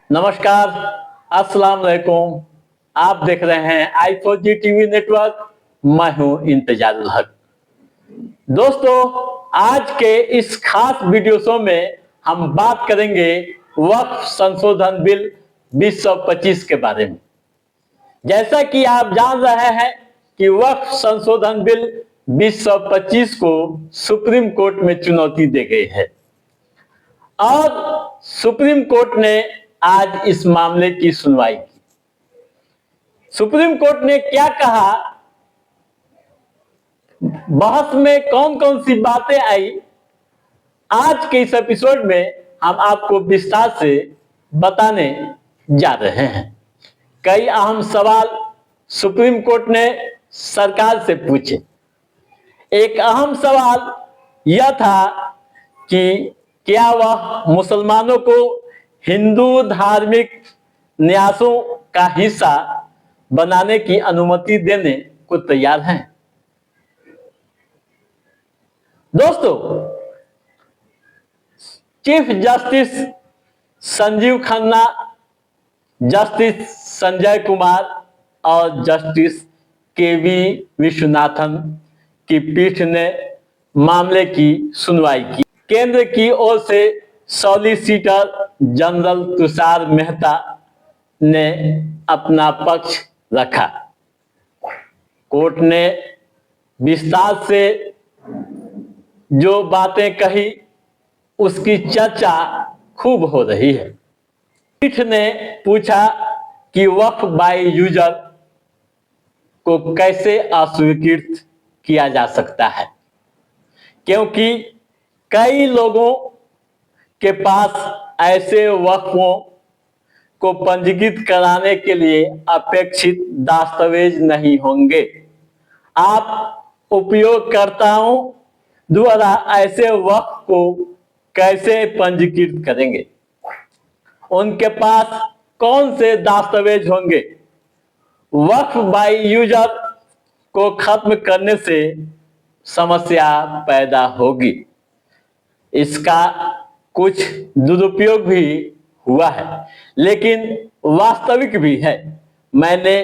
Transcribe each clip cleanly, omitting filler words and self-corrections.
नमस्कार, अस्सलाम वालेकुम। आप देख रहे हैं i4G टीवी नेटवर्क। मैं हूं इंतजारुल हक। दोस्तों, आज के इस खास वीडियो शो में हम बात करेंगे वक्फ संशोधन बिल 2025 के बारे में। जैसा कि आप जान रहे हैं कि वक्फ संशोधन बिल 2025 को सुप्रीम कोर्ट में चुनौती दी गई है और सुप्रीम कोर्ट ने आज इस मामले की सुनवाई की। सुप्रीम कोर्ट ने क्या कहा, बहस में कौन कौन सी बातें आई, आज के इस एपिसोड में हम आपको विस्तार से बताने जा रहे हैं। कई अहम सवाल सुप्रीम कोर्ट ने सरकार से पूछे। एक अहम सवाल यह था कि क्या वह मुसलमानों को हिंदू धार्मिक न्यासों का हिस्सा बनाने की अनुमति देने को तैयार हैं। दोस्तों, chief justice Sanjeev Khanna, justice Sanjay Kumar और जस्टिस के.वी. विश्वनाथन की पीठ ने मामले की सुनवाई की। केंद्र की ओर से सॉलिसिटर जनरल तुषार मेहता ने अपना पक्ष रखा। कोर्ट ने विस्तार से जो बातें कही उसकी चर्चा खूब हो रही है। पीठ ने पूछा कि वक्फ बाय यूजर को कैसे अस्वीकृत किया जा सकता है, क्योंकि कई लोगों के पास ऐसे वक्फों को पंजीकृत कराने के लिए अपेक्षित दस्तावेज नहीं होंगे। आप उपयोगकर्ताओं द्वारा ऐसे वक्फ को कैसे पंजीकृत करेंगे? उनके पास कौन से दस्तावेज होंगे? वक्फ बाय यूजर को खत्म करने से समस्या पैदा होगी। इसका कुछ दुरुपयोग भी हुआ है, लेकिन वास्तविक भी है। मैंने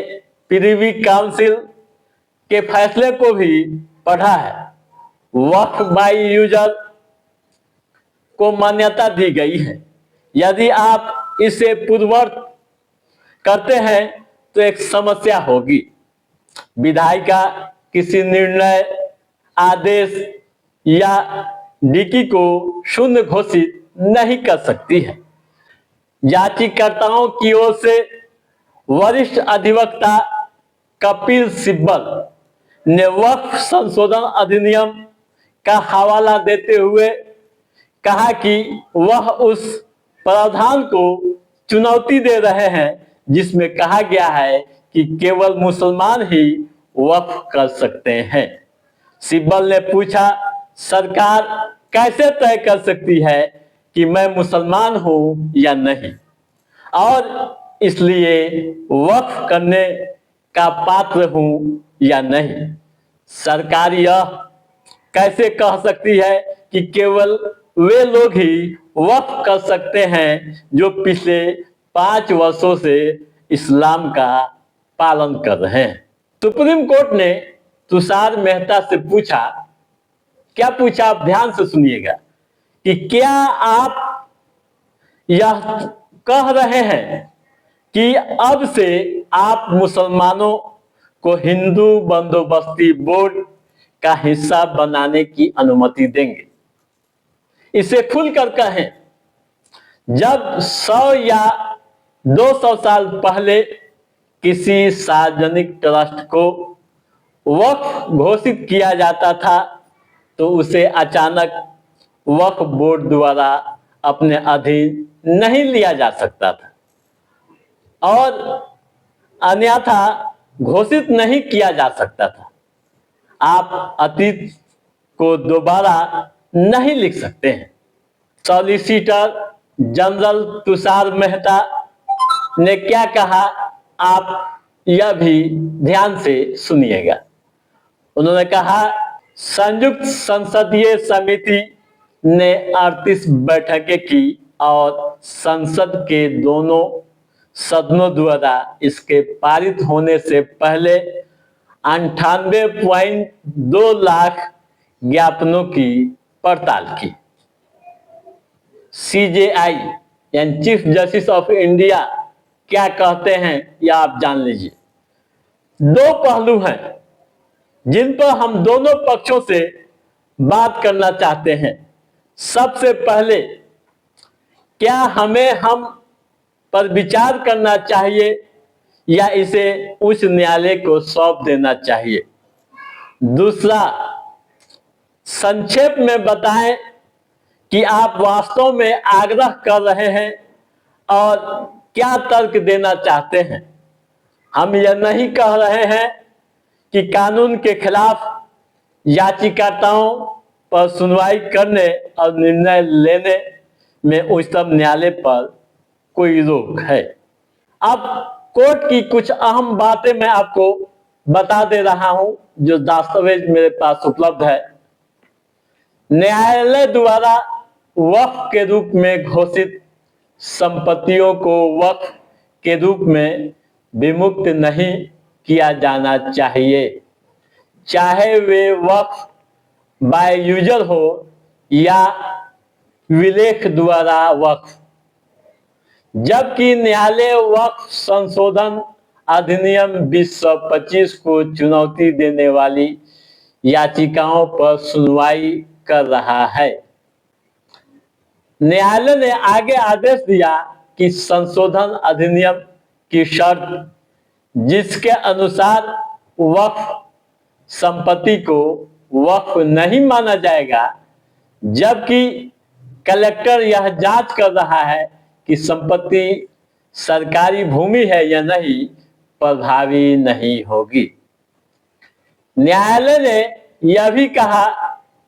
प्रीवी काउंसिल के फैसले को भी पढ़ा है। वक्फ बाय यूजर को मान्यता दी गई है। यदि आप इसे पूर्ववत करते हैं तो एक समस्या होगी। विधायिका किसी निर्णय, आदेश या डिक्री को शून्य घोषित नहीं कर सकती है। याचिकाकर्ताओं की ओर से वरिष्ठ अधिवक्ता कपिल सिब्बल ने वक्फ संशोधन अधिनियम का हवाला देते हुए कहा कि वह उस प्रावधान को चुनौती दे रहे हैं जिसमें कहा गया है कि केवल मुसलमान ही वक्फ कर सकते हैं। सिब्बल ने पूछा, सरकार कैसे तय कर सकती है कि मैं मुसलमान हूं या नहीं, और इसलिए वक्फ करने का पात्र हूं या नहीं? सरकार यह कैसे कह सकती है कि केवल वे लोग ही वक्फ कर सकते हैं जो पिछले 5 वर्षों से इस्लाम का पालन कर रहे हैं? सुप्रीम कोर्ट ने तुषार मेहता से पूछा, क्या पूछा आप ध्यान से सुनिएगा, कि क्या आप यह कह रहे हैं कि अब से आप मुसलमानों को हिंदू बंदोबस्ती बोर्ड का हिस्सा बनाने की अनुमति देंगे? इसे खुलकर कहें। जब 100 या 200 साल पहले किसी सार्वजनिक ट्रस्ट को वक्फ घोषित किया जाता था तो उसे अचानक वक्फ बोर्ड द्वारा अपने अधीन नहीं लिया जा सकता था और अन्यथा घोषित नहीं किया जा सकता था। आप अतीत को दोबारा नहीं लिख सकते हैं। सॉलिसिटर जनरल तुषार मेहता ने क्या कहा, आप यह भी ध्यान से सुनिएगा। उन्होंने कहा, संयुक्त संसदीय समिति ने 38 बैठकें की और संसद के दोनों सदनों द्वारा इसके पारित होने से पहले 98.2 लाख ज्ञापनों की पड़ताल की। सीजेआई यानी चीफ जस्टिस ऑफ इंडिया क्या कहते हैं यह आप जान लीजिए। दो पहलू हैं जिन पर हम दोनों पक्षों से बात करना चाहते हैं। सबसे पहले, क्या हमें हम पर विचार करना चाहिए या इसे उच्च न्यायालय को सौंप देना चाहिए। दूसरा, संक्षेप में बताएं कि आप वास्तव में आग्रह कर रहे हैं और क्या तर्क देना चाहते हैं। हम यह नहीं कह रहे हैं कि कानून के खिलाफ याचिकाओं पर सुनवाई करने और निर्णय लेने में उच्चतम न्यायालय पर कोई रोक है। अब कोर्ट की कुछ अहम बातें मैं आपको बता दे रहा हूं जो दस्तावेज मेरे पास उपलब्ध है। न्यायालय द्वारा वक्फ के रूप में घोषित संपत्तियों को वक्फ के रूप में विमुक्त नहीं किया जाना चाहिए, चाहे वे वक्फ बाय यूजर हो या विलेख द्वारा वक्फ। जबकि न्यायालय वक्फ संशोधन अधिनियम 2025 को चुनौती देने वाली याचिकाओं पर सुनवाई कर रहा है। न्यायालय ने आगे आदेश दिया कि संशोधन अधिनियम की शर्त जिसके अनुसार वक्फ संपत्ति को वक्फ नहीं माना जाएगा, जबकि कलेक्टर यह जांच कर रहा है कि संपत्ति सरकारी भूमि है या नहीं, प्रभावी नहीं होगी। न्यायालय ने यह भी कहा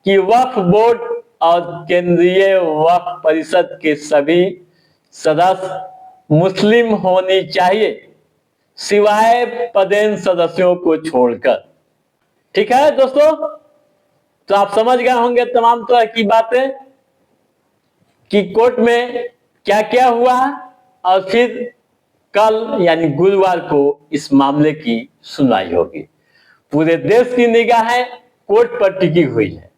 कि वक्फ बोर्ड और केंद्रीय वक्फ परिषद के सभी सदस्य मुस्लिम होनी चाहिए, सिवाय पदेन सदस्यों को छोड़कर। ठीक है दोस्तों, तो आप समझ गए होंगे तमाम तरह की बातें कि कोर्ट में क्या क्या हुआ और फिर कल यानी गुरुवार को इस मामले की सुनवाई होगी। पूरे देश की निगाहें कोर्ट पर टिकी हुई है।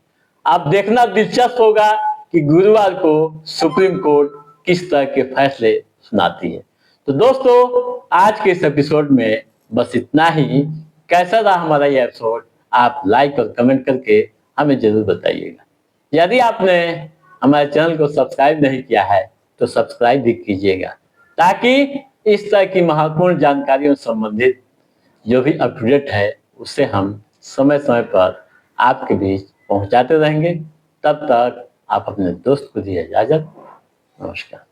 अब देखना दिलचस्प होगा कि गुरुवार को सुप्रीम कोर्ट किस तरह के फैसले सुनाती है। तो दोस्तों, आज के इस एपिसोड में बस इतना ही। कैसा रहा हमारा यह एपिसोड, आप लाइक और कमेंट करके हमें जरूर बताइएगा। यदि आपने हमारे चैनल को सब्सक्राइब नहीं किया है तो सब्सक्राइब भी कीजिएगा, ताकि इस तरह की महत्वपूर्ण जानकारियों से संबंधित जो भी अप टू डेट है उससे हम समय समय पर आपके बीच पहुंचाते रहेंगे। तब तक आप अपने दोस्त को दिए इजाजत। नमस्कार।